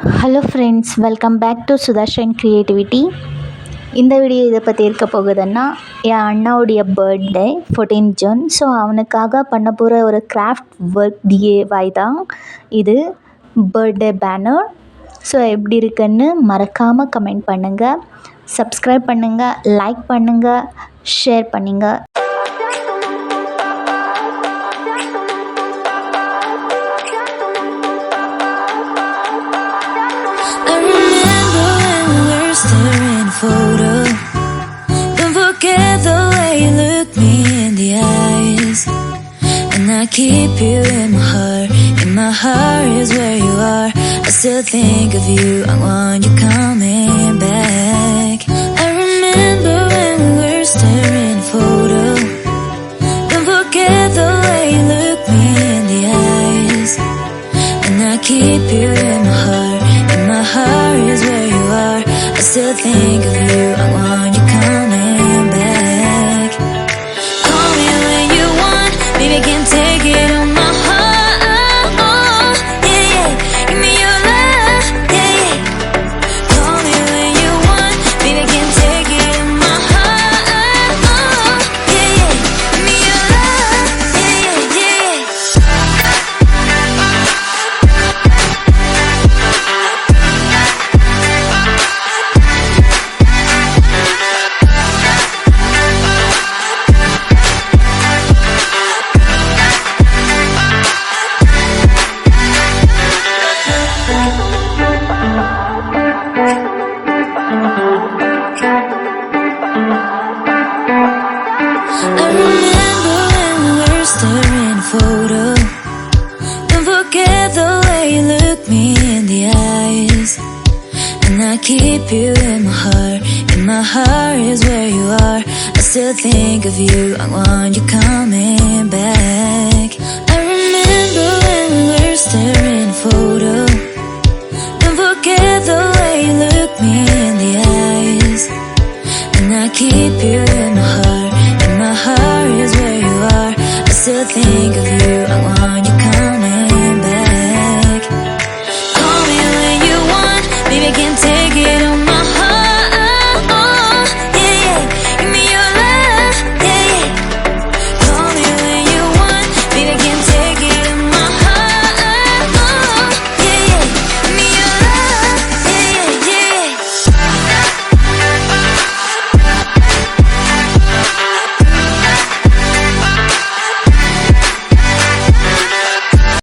Hello friends, welcome back to Sudarshan creativity. இந்த video இதை பற்றி இருக்க போகுதுன்னா, என் அண்ணாவுடைய பர்த்டே 14 ஜூன். ஸோ அவனுக்காக பண்ண போகிற ஒரு கிராஃப்ட் ஒர்க் DIY தான் இது, பர்த்டே பேனர். ஸோ எப்படி இருக்குன்னு மறக்காமல் கமெண்ட் பண்ணுங்கள், சப்ஸ்கிரைப் பண்ணுங்கள், லைக் பண்ணுங்கள், ஷேர் பண்ணுங்கள். Photo. Don't forget the way you look me in the eyes, and I keep you in my heart. In my heart is where you are. I still think of you. I want you coming back. I remember when we were staring photo. Don't forget the way you look me in the eyes, and I keep you in my heart. In my heart is where you are. I still think of you. I want you coming back. Call me when you want. Baby, I can take it on my heart. Yeah, yeah. Give me your love. Yeah, yeah. Call me when you want. Baby, I can take it on my heart. Yeah, yeah. Give me your love. Yeah, yeah, yeah. I remember when we were staring photo. Don't forget the way you look me in the eyes, and I keep you in my heart. In my heart is where you are. I still think of you. I want you coming back. I remember when we were staring photo. Don't forget the way you look me in the eyes, and I keep you in